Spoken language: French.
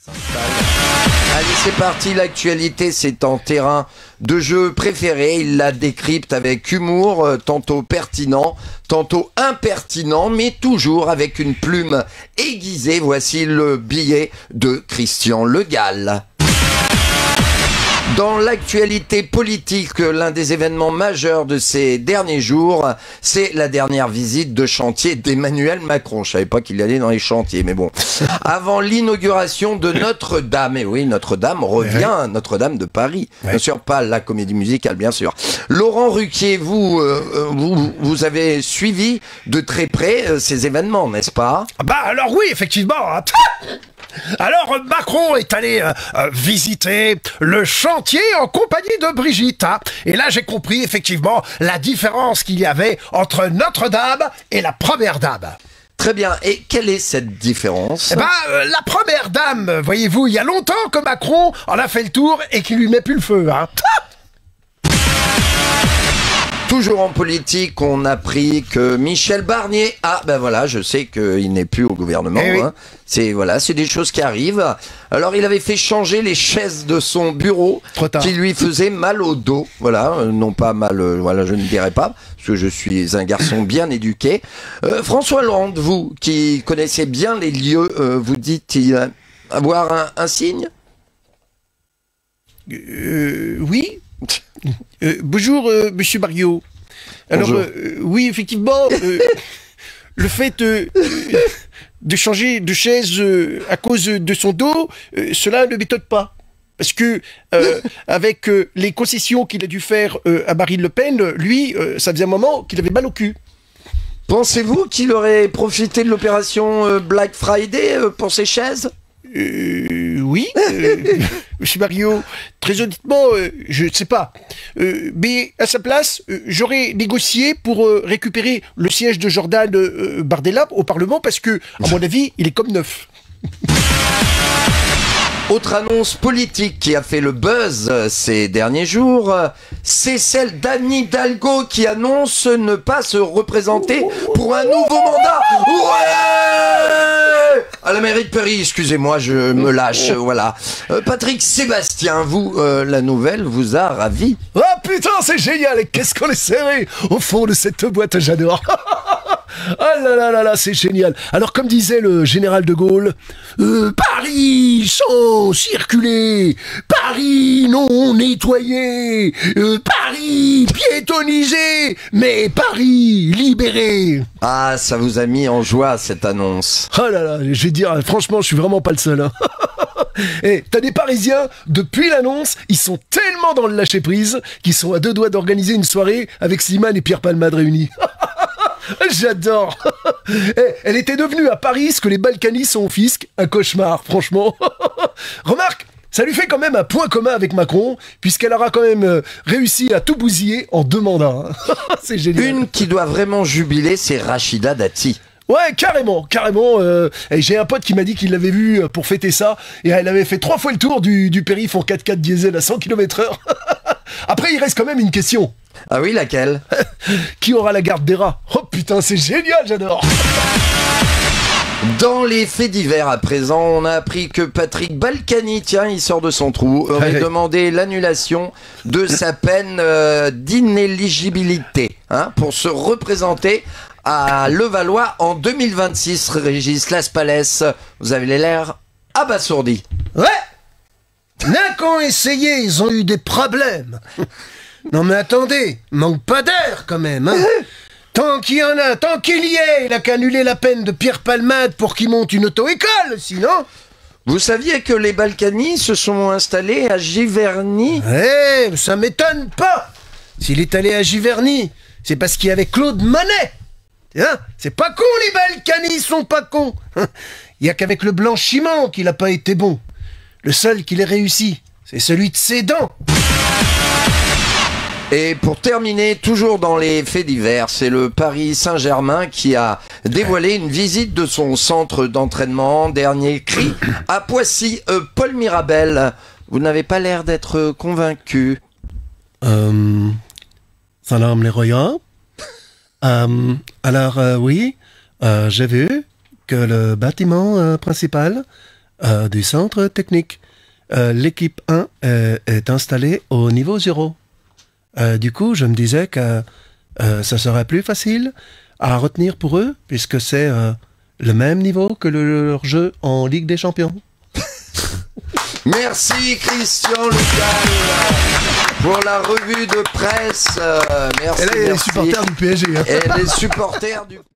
Allez, c'est parti, l'actualité, c'est en terrain de jeu préféré. Il la décrypte avec humour, tantôt pertinent, tantôt impertinent, mais toujours avec une plume aiguisée. Voici le billet de Christian Le Gall. Dans l'actualité politique, l'un des événements majeurs de ces derniers jours, c'est la dernière visite de chantier d'Emmanuel Macron. Je savais pas qu'il allait dans les chantiers, mais bon. Avant l'inauguration de Notre-Dame, et oui, Notre-Dame revient, Notre-Dame de Paris. Bien sûr, pas la comédie musicale, bien sûr. Laurent Ruquier, vous avez suivi de très près ces événements, n'est-ce pas? Bah alors oui, effectivement. Alors Macron est allé visiter le chantier en compagnie de Brigitte. Et là j'ai compris effectivement la différence qu'il y avait entre Notre-Dame et la Première Dame. Très bien. Et quelle est cette différence? La Première Dame, voyez-vous, il y a longtemps que Macron en a fait le tour et qu'il lui met plus le feu. Toujours en politique, on a appris que Michel Barnier, je sais qu'il n'est plus au gouvernement. Oui. C'est des choses qui arrivent. Alors il avait fait changer les chaises de son bureau qui lui faisaient mal au dos. Voilà, non pas mal. Je ne dirais pas parce que je suis un garçon bien éduqué. François Hollande, vous qui connaissez bien les lieux, vous dites avoir un signe? Oui. Bonjour, monsieur Barriot. Alors, oui, effectivement, le fait de changer de chaise à cause de son dos, cela ne m'étonne pas. Parce que, avec les concessions qu'il a dû faire à Marine Le Pen, lui, ça faisait un moment qu'il avait mal au cul. Pensez-vous qu'il aurait profité de l'opération Black Friday pour ses chaises? Oui, monsieur Barriot, très honnêtement, je ne sais pas. Mais à sa place, j'aurais négocié pour récupérer le siège de Jordan Bardella au Parlement parce que, à mon avis, il est comme neuf. Autre annonce politique qui a fait le buzz ces derniers jours, c'est celle d'Anne Hidalgo qui annonce ne pas se représenter pour un nouveau mandat. Ouais, à la mairie de Paris, excusez-moi, je me lâche, voilà. Patrick Sébastien, vous, la nouvelle vous a ravi. Oh putain, c'est génial, et qu'est-ce qu'on est serré au fond de cette boîte, j'adore. Ah là là, c'est génial. Alors comme disait le général de Gaulle, Paris sans circuler, Paris non nettoyé, Paris piétonnisé, mais Paris libéré. Ah, ça vous a mis en joie cette annonce. Oh là là, je vais dire, franchement, je suis vraiment pas le seul. Hein. Et t'as des Parisiens, depuis l'annonce, ils sont tellement dans le lâcher-prise qu'ils sont à deux doigts d'organiser une soirée avec Slimane et Pierre Palmade réunis. J'adore. Elle était devenue à Paris ce que les Balkany sont au fisc, un cauchemar, franchement. Remarque, ça lui fait quand même un point commun avec Macron, puisqu'elle aura quand même réussi à tout bousiller en 2 mandats. C'est génial. Une qui doit vraiment jubiler, c'est Rachida Dati. Ouais, carrément. Et j'ai un pote qui m'a dit qu'il l'avait vue pour fêter ça, et elle avait fait 3 fois le tour du périph' en 4x4 diesel à 100 km/h. Après, il reste quand même une question. Ah oui, laquelle? Qui aura la garde des rats? Oh putain, c'est génial, j'adore. Dans les faits divers à présent, on a appris que Patrick Balkany, tiens, il sort de son trou, aurait demandé l'annulation de sa peine d'inéligibilité pour se représenter à Levallois en 2026. Régis Laspalès, vous avez l'air abasourdi. Ouais. N'a qu'ont essayé, ils ont eu des problèmes. Non mais attendez, manque pas d'air quand même, hein. Tant qu'il y en a, tant qu'il y est, il a qu'à annuler la peine de Pierre Palmade pour qu'il monte une auto-école, sinon... Vous saviez que les Balkany se sont installés à Giverny? Eh, ça m'étonne pas. S'il est allé à Giverny, c'est parce qu'il y avait Claude Monet. Hein, c'est pas con, les Balkany, ils sont pas cons. Il y a qu'avec le blanchiment qu'il a pas été bon. Le seul qu'il ait réussi, c'est celui de ses dents. Et pour terminer, toujours dans les faits divers, c'est le Paris Saint-Germain qui a dévoilé une visite de son centre d'entraînement. Dernier cri à Poissy. Paul Mirabel, vous n'avez pas l'air d'être convaincu. Salam les royaumes. Alors oui, j'ai vu que le bâtiment principal du centre technique. L'équipe 1 est installée au niveau 0. Du coup, je me disais que ça serait plus facile à retenir pour eux, puisque c'est le même niveau que leur jeu en Ligue des Champions. Merci Christian Lecal pour la revue de presse. Merci. Et là, il y a les merci. supporters du PSG. Hein. Et les supporters du...